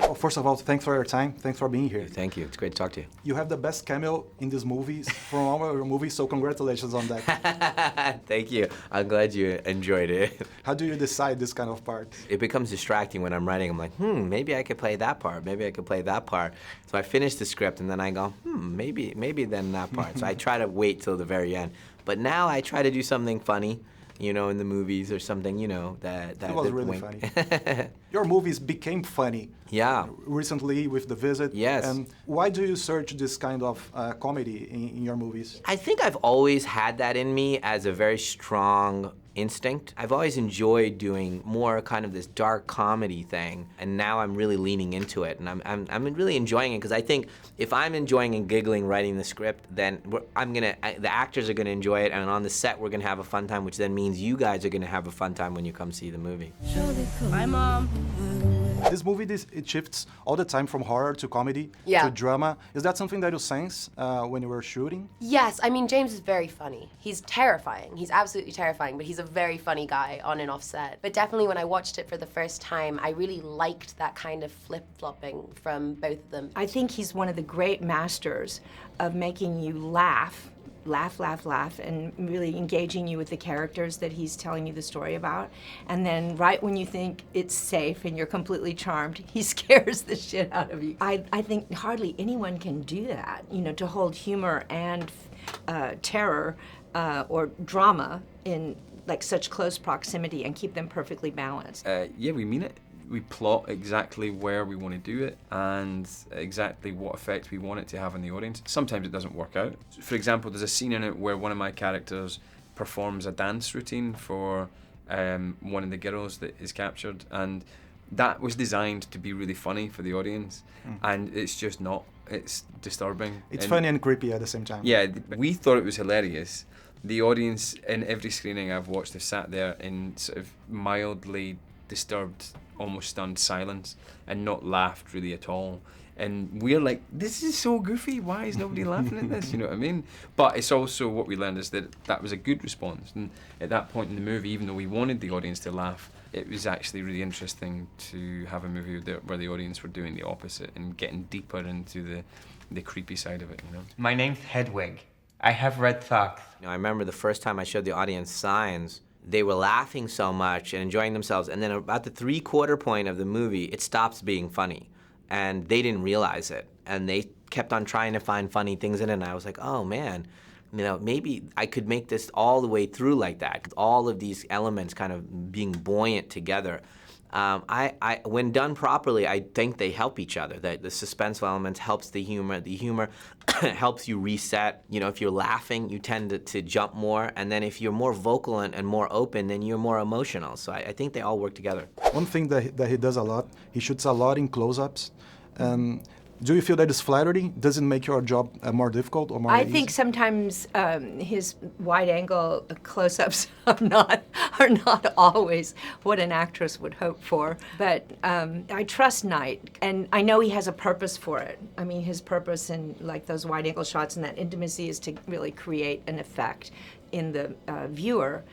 Well, first of all, thanks for your time. Thanks for being here. Thank you. It's great to talk to you. You have the best cameo in these movies from all your movies, so congratulations on that. Thank you. I'm glad you enjoyed it. How do you decide this kind of part? It becomes distracting when I'm writing. I'm like, maybe I could play that part. Maybe I could play that part. So I finish the script and then I go, maybe then that part. So I try to wait till the very end. But now I try to do something funny, in the movies or something, that It was really funny. Your movies became funny. Yeah. Recently with The Visit. Yes. And why do you search this kind of comedy in your movies? I think I've always had that in me as a very strong instinct. I've always enjoyed doing more kind of this dark comedy thing, and now I'm really leaning into it, and I'm really enjoying it because I think if I'm enjoying and giggling writing the script, then the actors are gonna enjoy it, and on the set we're gonna have a fun time, which then means you guys are gonna have a fun time when you come see the movie. Bye, Mom. This movie, it shifts all the time from horror to comedy Yeah. to drama. Is that something that you sense when you were shooting? Yes, I mean, James is very funny. He's terrifying. He's absolutely terrifying, but he's a very funny guy on and off set. But definitely when I watched it for the first time, I really liked that kind of flip-flopping from both of them. I think he's one of the great masters of making you laugh, and really engaging you with the characters that he's telling you the story about. And then right when you think it's safe and you're completely charmed, he scares the shit out of you. I think hardly anyone can do that, to hold humor and terror or drama in like such close proximity and keep them perfectly balanced. Yeah, we mean it. We plot exactly where we want to do it and exactly what effect we want it to have on the audience. Sometimes it doesn't work out. For example, there's a scene in it where one of my characters performs a dance routine for one of the girls that is captured, and that was designed to be really funny for the audience, and it's just not. It's disturbing. It's funny and creepy at the same time. Yeah, we thought it was hilarious. The audience in every screening I've watched have sat there in sort of mildly disturbed, almost stunned silence and not laughed really at all. And we're like, this is so goofy, why is nobody laughing at this? You know what I mean? But it's also what we learned is that was a good response. And at that point in the movie, even though we wanted the audience to laugh, it was actually really interesting to have a movie where the audience were doing the opposite and getting deeper into the creepy side of it, My name's Hedwig. I have red socks. I remember the first time I showed the audience Signs, they were laughing so much and enjoying themselves, and then about the three-quarter point of the movie, it stops being funny. And they didn't realize it. And they kept on trying to find funny things in it, and I was like, oh man, maybe I could make this all the way through like that. All of these elements kind of being buoyant together. When done properly, I think they help each other. The suspenseful elements helps the humor helps you reset. If you're laughing, you tend to jump more, and then if you're more vocal and more open, then you're more emotional. So I think they all work together. One thing that he does a lot, he shoots a lot in close-ups. Do you feel that is flattery? Does it make your job more difficult or more I easy? think sometimes his wide-angle close-ups are not always what an actress would hope for. But I trust Knight, and I know he has a purpose for it. I mean, his purpose in like those wide-angle shots and that intimacy is to really create an effect in the viewer,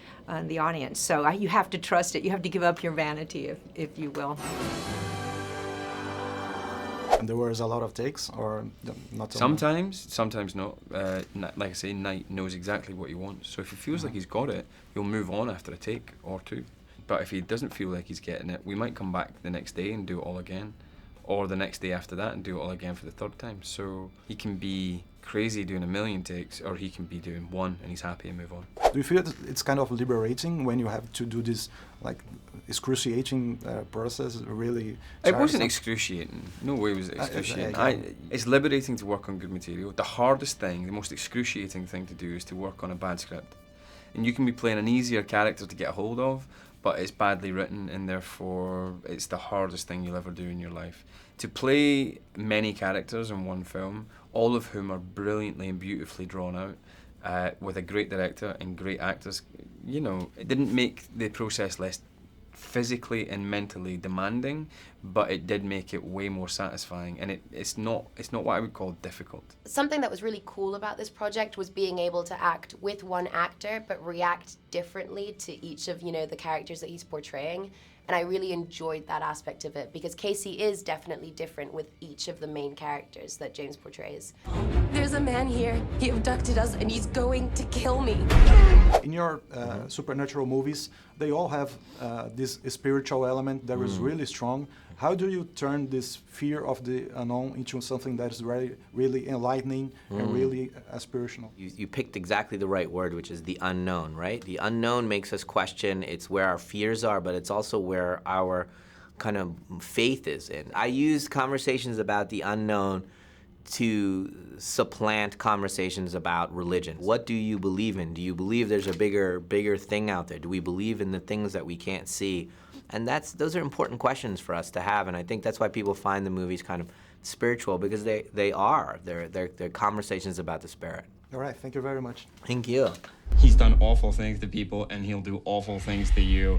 the audience. So you have to trust it. You have to give up your vanity, if you will. And there was a lot of takes, or not so Sometimes not. Like I say, Knight knows exactly what he wants. So if he feels like he's got it, he'll move on after a take or two. But if he doesn't feel like he's getting it, we might come back the next day and do it all again. Or the next day after that and do it all again for the third time. So he can be crazy doing 1,000,000 takes, or he can be doing one and he's happy and move on. Do you feel that it's kind of liberating when you have to do this like excruciating process? Really, it wasn't excruciating. No way was it excruciating. It's liberating to work on good material. The hardest thing, the most excruciating thing to do is to work on a bad script. And you can be playing an easier character to get a hold of, but it's badly written, and therefore it's the hardest thing you'll ever do in your life. To play many characters in one film, all of whom are brilliantly and beautifully drawn out, with a great director and great actors, it didn't make the process less physically and mentally demanding, but it did make it way more satisfying, and it's not what I would call difficult. Something that was really cool about this project was being able to act with one actor but react differently to each of, you know, the characters that he's portraying. And I really enjoyed that aspect of it because Casey is definitely different with each of the main characters that James portrays. There's a man here, he abducted us and he's going to kill me. In your supernatural movies, they all have this spiritual element that is really strong. How do you turn this fear of the unknown into something that is really, really enlightening and really aspirational? You picked exactly the right word, which is the unknown, right? The unknown makes us question. It's where our fears are, but it's also where our kind of faith is in. I use conversations about the unknown to supplant conversations about religion. What do you believe in? Do you believe there's a bigger thing out there? Do we believe in the things that we can't see? And those are important questions for us to have, and I think that's why people find the movies kind of spiritual, because they are. They're conversations about the spirit. All right, thank you very much. Thank you. He's done awful things to people, and he'll do awful things to you.